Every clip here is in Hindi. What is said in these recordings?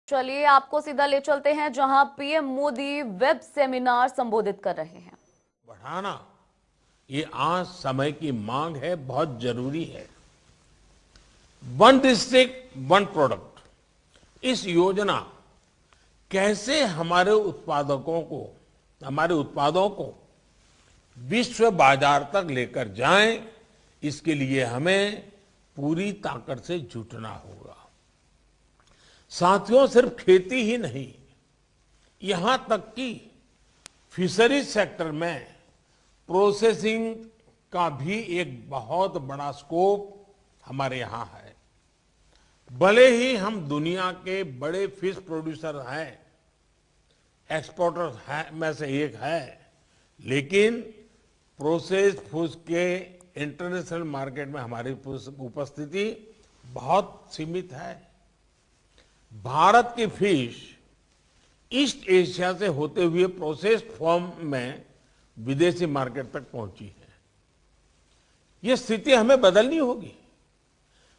चलिए आपको सीधा ले चलते हैं जहां पीएम मोदी वेब सेमिनार संबोधित कर रहे हैं। बढ़ाना ये आज समय की मांग है, बहुत जरूरी है। वन डिस्ट्रिक्ट वन प्रोडक्ट, इस योजना कैसे हमारे उत्पादों को विश्व बाजार तक लेकर जाएं, इसके लिए हमें पूरी ताकत से जुटना होगा। साथियों, सिर्फ खेती ही नहीं, यहां तक कि फिशरीज सेक्टर में प्रोसेसिंग का भी एक बहुत बड़ा स्कोप हमारे यहां है। भले ही हम दुनिया के बड़े फिश प्रोड्यूसर हैं, एक्सपोर्टर में से एक है, लेकिन प्रोसेस्ड फूड के इंटरनेशनल मार्केट में हमारी उपस्थिति बहुत सीमित है। भारत की फिश ईस्ट एशिया से होते हुए प्रोसेस्ड फॉर्म में विदेशी मार्केट तक पहुंची है। ये स्थिति हमें बदलनी होगी।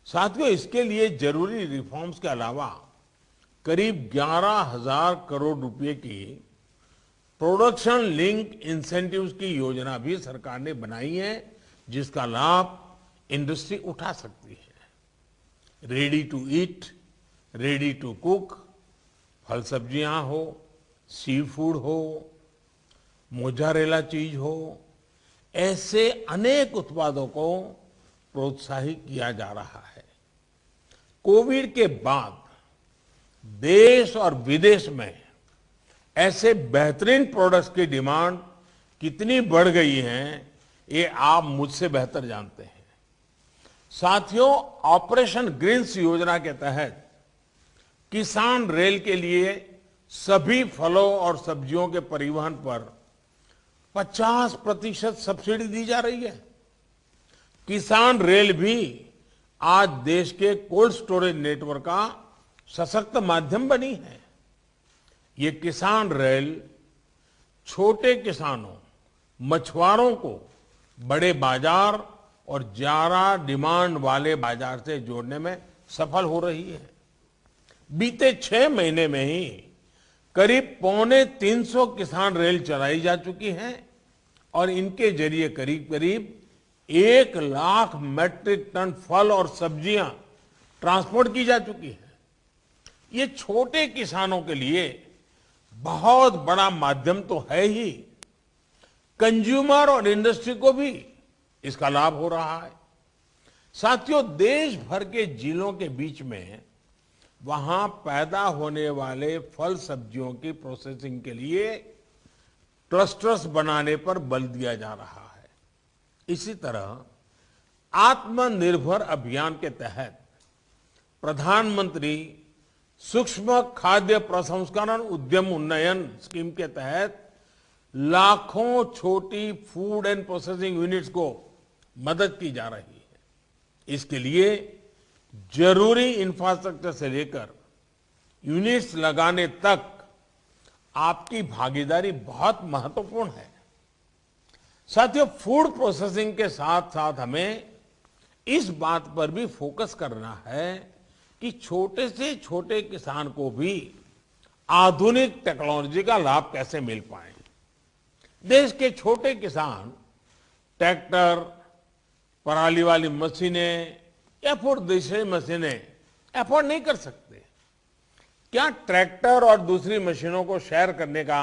साथियों, इसके लिए जरूरी रिफॉर्म्स के अलावा करीब 11,000 करोड़ रुपए की प्रोडक्शन लिंक इंसेंटिव्स की योजना भी सरकार ने बनाई है, जिसका लाभ इंडस्ट्री उठा सकती है। Ready to eat, ready to cook, फल सब्जियां हो, सी फूड हो, मोजारेला चीज हो, ऐसे अनेक उत्पादों को प्रोत्साहित किया जा रहा है। कोविड के बाद देश और विदेश में ऐसे बेहतरीन प्रोडक्ट्स की डिमांड कितनी बढ़ गई है, ये आप मुझसे बेहतर जानते हैं। साथियों, ऑपरेशन ग्रीन्स योजना के तहत किसान रेल के लिए सभी फलों और सब्जियों के परिवहन पर 50% सब्सिडी दी जा रही है। किसान रेल भी आज देश के कोल्ड स्टोरेज नेटवर्क का सशक्त माध्यम बनी है। ये किसान रेल छोटे किसानों, मछुआरों को बड़े बाजार और ज्यादा डिमांड वाले बाजार से जोड़ने में सफल हो रही है। बीते 6 महीने में ही करीब 350 किसान रेल चलाई जा चुकी हैं और इनके जरिए करीब करीब 1 लाख मैट्रिक टन फल और सब्जियां ट्रांसपोर्ट की जा चुकी है। ये छोटे किसानों के लिए बहुत बड़ा माध्यम तो है ही, कंज्यूमर और इंडस्ट्री को भी इसका लाभ हो रहा है। साथियों, देश भर के जिलों के बीच में वहां पैदा होने वाले फल सब्जियों की प्रोसेसिंग के लिए क्लस्टर्स बनाने पर बल दिया जा रहा है। इसी तरह आत्मनिर्भर अभियान के तहत प्रधानमंत्री सूक्ष्म खाद्य प्रसंस्करण उद्यम उन्नयन स्कीम के तहत लाखों छोटी फूड एंड प्रोसेसिंग यूनिट्स को मदद की जा रही है। इसके लिए जरूरी इंफ्रास्ट्रक्चर से लेकर यूनिट्स लगाने तक आपकी भागीदारी बहुत महत्वपूर्ण है। साथियों, फूड प्रोसेसिंग के साथ साथ हमें इस बात पर भी फोकस करना है कि छोटे से छोटे किसान को भी आधुनिक टेक्नोलॉजी का लाभ कैसे मिल पाए। देश के छोटे किसान ट्रैक्टर, पराली वाली मशीनें या फिर दूसरी मशीनें अफोर्ड नहीं कर सकते। क्या ट्रैक्टर और दूसरी मशीनों को शेयर करने का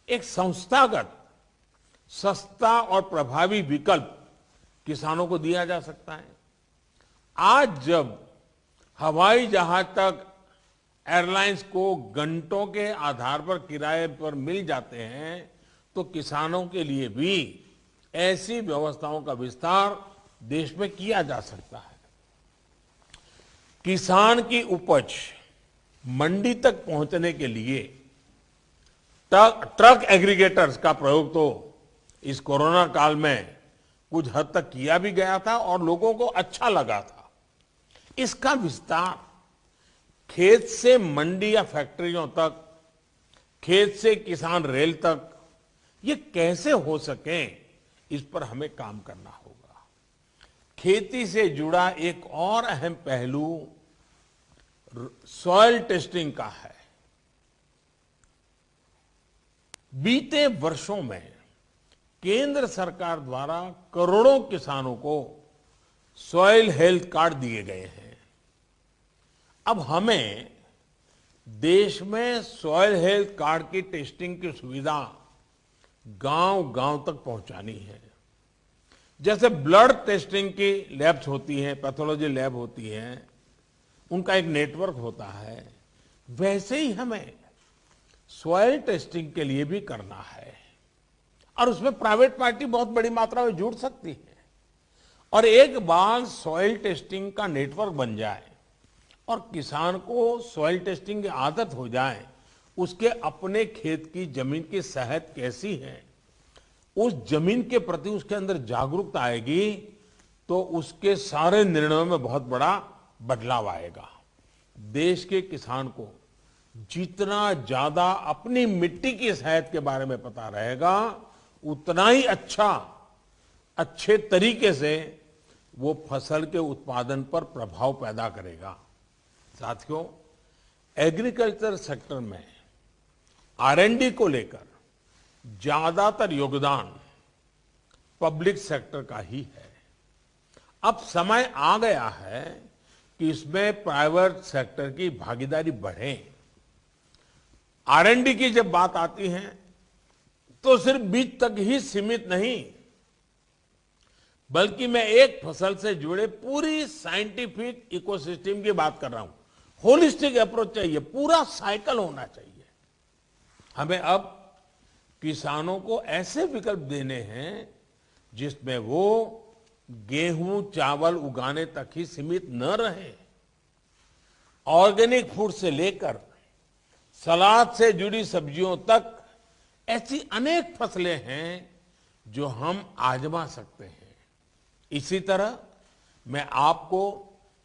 एक संस्थागत सस्ता और प्रभावी विकल्प किसानों को दिया जा सकता है? आज जब हवाई जहाज तक एयरलाइंस को घंटों के आधार पर किराए पर मिल जाते हैं, तो किसानों के लिए भी ऐसी व्यवस्थाओं का विस्तार देश में किया जा सकता है। किसान की उपज मंडी तक पहुंचने के लिए ट्रक एग्रीगेटर्स का प्रयोग तो इस कोरोना काल में कुछ हद तक किया भी गया था और लोगों को अच्छा लगा था। इसका विस्तार खेत से मंडी या फैक्ट्रियों तक, खेत से किसान रेल तक, ये कैसे हो सके, इस पर हमें काम करना होगा। खेती से जुड़ा एक और अहम पहलू सॉइल टेस्टिंग का है। बीते वर्षों में केंद्र सरकार द्वारा करोड़ों किसानों को सॉइल हेल्थ कार्ड दिए गए हैं। अब हमें देश में सॉइल हेल्थ कार्ड की टेस्टिंग की सुविधा गांव-गांव तक पहुंचानी है। जैसे ब्लड टेस्टिंग की लैब्स होती हैं, पैथोलॉजी लैब होती हैं, उनका एक नेटवर्क होता है, वैसे ही हमें सॉइल टेस्टिंग के लिए भी करना है। और उसमें प्राइवेट पार्टी बहुत बड़ी मात्रा में जुड़ सकती है। और एक बार सॉइल टेस्टिंग का नेटवर्क बन जाए और किसान को सॉइल टेस्टिंग की आदत हो जाए, उसके अपने खेत की जमीन की सेहत कैसी है, उस जमीन के प्रति उसके अंदर जागरूकता आएगी, तो उसके सारे निर्णयों में बहुत बड़ा बदलाव आएगा। देश के किसान को जितना ज्यादा अपनी मिट्टी की सेहत के बारे में पता रहेगा, उतना ही अच्छे तरीके से वो फसल के उत्पादन पर प्रभाव पैदा करेगा। साथियों, एग्रीकल्चर सेक्टर में R&D को लेकर ज्यादातर योगदान पब्लिक सेक्टर का ही है। अब समय आ गया है कि इसमें प्राइवेट सेक्टर की भागीदारी बढ़े। R&D की जब बात आती है तो सिर्फ बीज तक ही सीमित नहीं, बल्कि मैं एक फसल से जुड़े पूरी साइंटिफिक इकोसिस्टम की बात कर रहा हूं। होलिस्टिक अप्रोच चाहिए, पूरा साइकिल होना चाहिए। हमें अब किसानों को ऐसे विकल्प देने हैं जिसमें वो गेहूं चावल उगाने तक ही सीमित न रहे। ऑर्गेनिक फूड से लेकर सलाद से जुड़ी सब्जियों तक ऐसी अनेक फसलें हैं जो हम आजमा सकते हैं। इसी तरह मैं आपको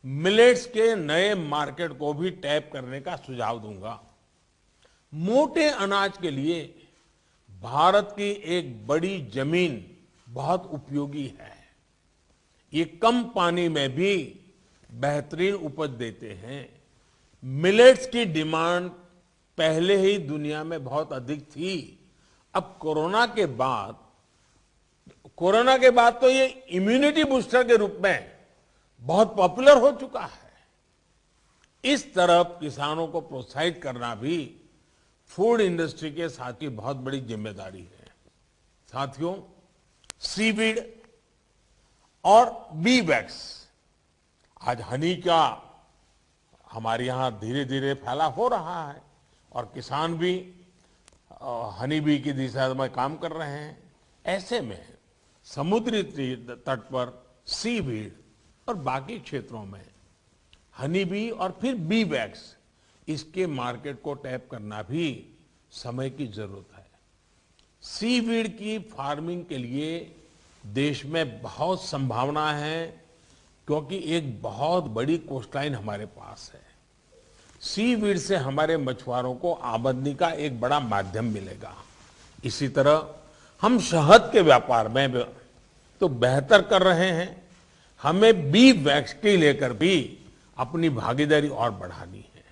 मिलेट्स के नए मार्केट को भी टैप करने का सुझाव दूंगा। मोटे अनाज के लिए भारत की एक बड़ी जमीन बहुत उपयोगी है। ये कम पानी में भी बेहतरीन उपज देते हैं। मिलेट्स की डिमांड पहले ही दुनिया में बहुत अधिक थी। अब कोरोना के बाद तो ये इम्यूनिटी बूस्टर के रूप में बहुत पॉपुलर हो चुका है। इस तरफ किसानों को प्रोत्साहित करना भी फूड इंडस्ट्री के साथ की बहुत बड़ी जिम्मेदारी है। साथियों, सीवीड और बी वैक्स, आज हनी का हमारे यहां धीरे धीरे फैला हो रहा है और किसान भी हनी बी की दिशा में काम कर रहे हैं। ऐसे में समुद्री तट पर सीवीड और बाकी क्षेत्रों में हनी बी और फिर बी वैक्स, इसके मार्केट को टैप करना भी समय की जरूरत है। सीवीड की फार्मिंग के लिए देश में बहुत संभावना है, क्योंकि एक बहुत बड़ी कोस्टलाइन हमारे पास है। सीवीड से हमारे मछुआरों को आमदनी का एक बड़ा माध्यम मिलेगा। इसी तरह हम शहद के व्यापार में तो बेहतर कर रहे हैं। हमें बी वैक्स के लेकर भी अपनी भागीदारी और बढ़ानी है।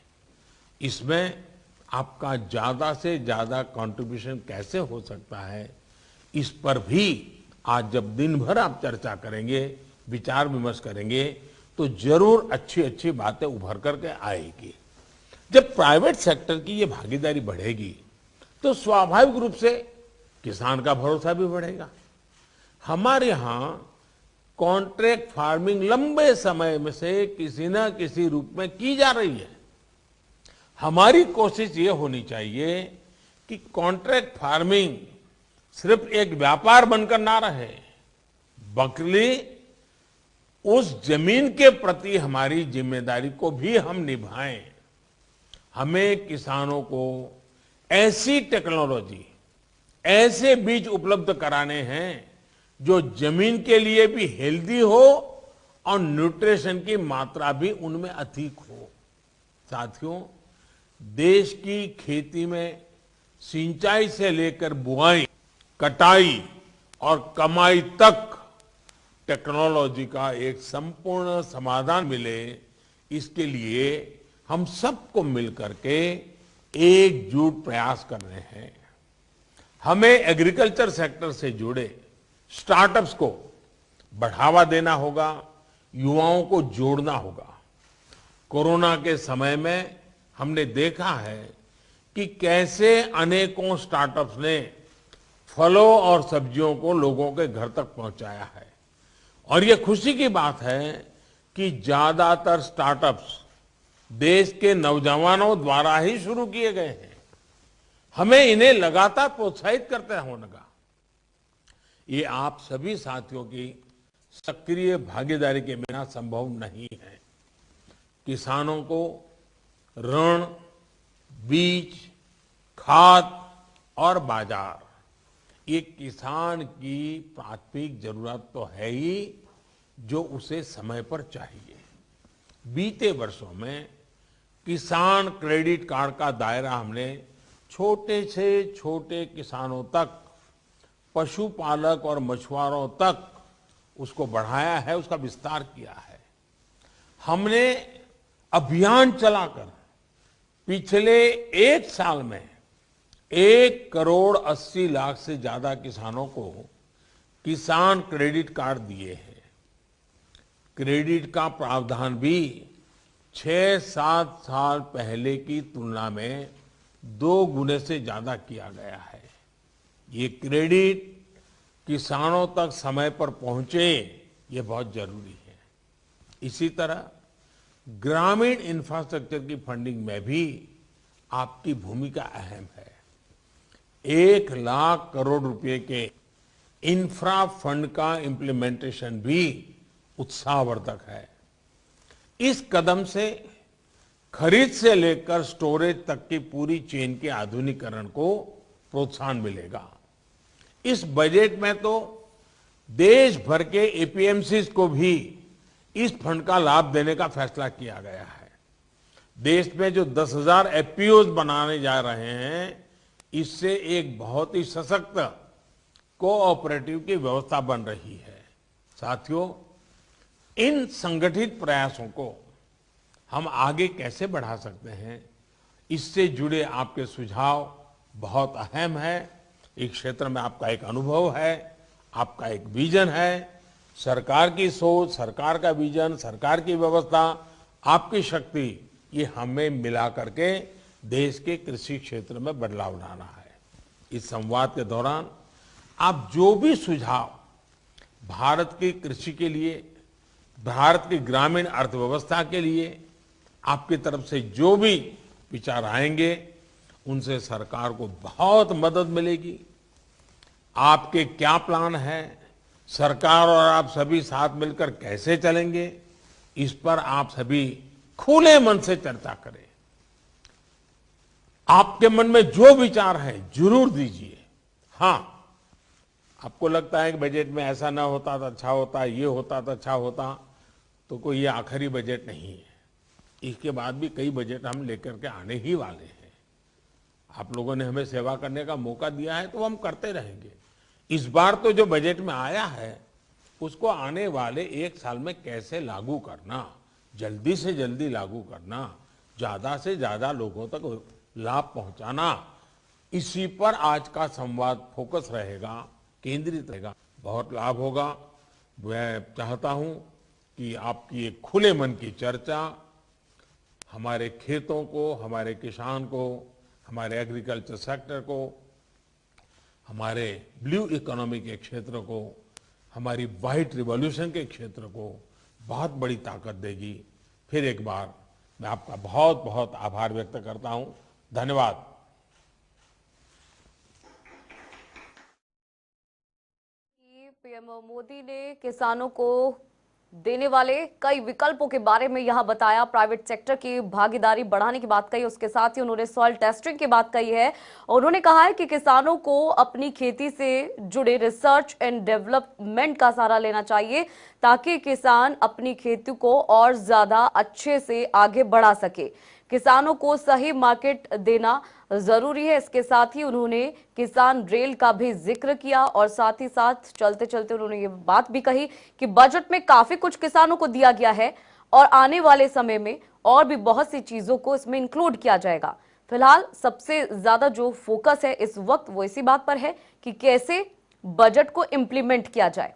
इसमें आपका ज्यादा से ज्यादा कंट्रीब्यूशन कैसे हो सकता है, इस पर भी आज जब दिन भर आप चर्चा करेंगे, विचार विमर्श करेंगे, तो जरूर अच्छी अच्छी बातें उभर करके आएगी। जब प्राइवेट सेक्टर की ये भागीदारी बढ़ेगी तो स्वाभाविक रूप से किसान का भरोसा भी बढ़ेगा। हमारे यहां कॉन्ट्रैक्ट फार्मिंग लंबे समय में से किसी न किसी रूप में की जा रही है। हमारी कोशिश ये होनी चाहिए कि कॉन्ट्रैक्ट फार्मिंग सिर्फ एक व्यापार बनकर ना रहे, बल्कि उस जमीन के प्रति हमारी जिम्मेदारी को भी हम निभाएं। हमें किसानों को ऐसी टेक्नोलॉजी, ऐसे बीज उपलब्ध कराने हैं जो जमीन के लिए भी हेल्दी हो और न्यूट्रिशन की मात्रा भी उनमें अधिक हो। साथियों, देश की खेती में सिंचाई से लेकर बुआई, कटाई और कमाई तक टेक्नोलॉजी का एक संपूर्ण समाधान मिले, इसके लिए हम सबको मिलकर के एकजुट प्रयास करने हैं। हमें एग्रीकल्चर सेक्टर से जुड़े स्टार्टअप्स को बढ़ावा देना होगा, युवाओं को जोड़ना होगा। कोरोना के समय में हमने देखा है कि कैसे अनेकों स्टार्टअप्स ने फलों और सब्जियों को लोगों के घर तक पहुंचाया है। और ये खुशी की बात है कि ज्यादातर स्टार्टअप्स देश के नौजवानों द्वारा ही शुरू किए गए हैं। हमें इन्हें लगातार प्रोत्साहित करते होगा। ये आप सभी साथियों की सक्रिय भागीदारी के बिना संभव नहीं है। किसानों को ऋण, बीज, खाद और बाजार, ये किसान की प्राथमिक जरूरत तो है ही, जो उसे समय पर चाहिए। बीते वर्षों में किसान क्रेडिट कार्ड का दायरा हमने छोटे से छोटे किसानों तक, पशुपालक और मछुआरों तक उसको बढ़ाया है, उसका विस्तार किया है। हमने अभियान चलाकर पिछले एक साल में 1,80,00,000 से ज्यादा किसानों को किसान क्रेडिट कार्ड दिए हैं। क्रेडिट का प्रावधान भी 6-7 साल पहले की तुलना में 2 गुने से ज्यादा किया गया है। ये क्रेडिट किसानों तक समय पर पहुंचे, ये बहुत जरूरी है। इसी तरह ग्रामीण इंफ्रास्ट्रक्चर की फंडिंग में भी आपकी भूमिका अहम है। 1,00,000 करोड़ रुपए के इंफ्रा फंड का इंप्लीमेंटेशन भी उत्साहवर्धक है। इस कदम से खरीद से लेकर स्टोरेज तक की पूरी चेन के आधुनिकीकरण को प्रोत्साहन मिलेगा। इस बजट में तो देश भर के एपीएमसीज को भी इस फंड का लाभ देने का फैसला किया गया है। देश में जो 10,000 एफपीओज बनाने जा रहे हैं, इससे एक बहुत ही सशक्त कोऑपरेटिव की व्यवस्था बन रही है। साथियों, इन संगठित प्रयासों को हम आगे कैसे बढ़ा सकते हैं, इससे जुड़े आपके सुझाव बहुत अहम है। इस क्षेत्र में आपका एक अनुभव है, आपका एक विजन है। सरकार की सोच, सरकार का विजन, सरकार की व्यवस्था, आपकी शक्ति, ये हमें मिला करके देश के कृषि क्षेत्र में बदलाव लाना है। इस संवाद के दौरान आप जो भी सुझाव भारत की कृषि के लिए, भारत की ग्रामीण अर्थव्यवस्था के लिए आपकी तरफ से जो भी विचार आएंगे, उनसे सरकार को बहुत मदद मिलेगी। आपके क्या प्लान है, सरकार और आप सभी साथ मिलकर कैसे चलेंगे, इस पर आप सभी खुले मन से चर्चा करें। आपके मन में जो विचार है जरूर दीजिए। हाँ, आपको लगता है कि बजट में ऐसा ना होता तो अच्छा होता, ये होता तो अच्छा होता, तो कोई ये आखिरी बजट नहीं है। इसके बाद भी कई बजट हम लेकर के आने ही वाले हैं। आप लोगों ने हमें सेवा करने का मौका दिया है, तो हम करते रहेंगे। इस बार तो जो बजट में आया है, उसको आने वाले एक साल में कैसे लागू करना, जल्दी से जल्दी लागू करना, ज्यादा से ज्यादा लोगों तक लाभ पहुंचाना, इसी पर आज का संवाद फोकस रहेगा, केंद्रित रहेगा। बहुत लाभ होगा। मैं चाहता हूं कि आपकी एक खुले मन की चर्चा हमारे खेतों को, हमारे किसान को, हमारे एग्रीकल्चर सेक्टर को, हमारे ब्लू इकोनॉमी के क्षेत्र को, हमारी व्हाइट रिवॉल्यूशन के क्षेत्र को बहुत बड़ी ताकत देगी। फिर एक बार मैं आपका बहुत बहुत आभार व्यक्त करता हूं। धन्यवाद। पीएम मोदी ने किसानों को देने वाले कई विकल्पों के बारे में यहां बताया। प्राइवेट सेक्टर की भागीदारी बढ़ाने की बात कही, उसके साथ ही उन्होंने सॉइल टेस्टिंग की बात कही है। और उन्होंने कहा है कि किसानों को अपनी खेती से जुड़े रिसर्च एंड डेवलपमेंट का सहारा लेना चाहिए, ताकि किसान अपनी खेती को और ज्यादा अच्छे से आगे बढ़ा सके। किसानों को सही मार्केट देना जरूरी है। इसके साथ ही उन्होंने किसान रेल का भी जिक्र किया और साथ ही साथ चलते चलते उन्होंने ये बात भी कही कि बजट में काफी कुछ किसानों को दिया गया है और आने वाले समय में और भी बहुत सी चीजों को इसमें इंक्लूड किया जाएगा। फिलहाल सबसे ज्यादा जो फोकस है इस वक्त वो इसी बात पर है कि कैसे बजट को इंप्लीमेंट किया जाए।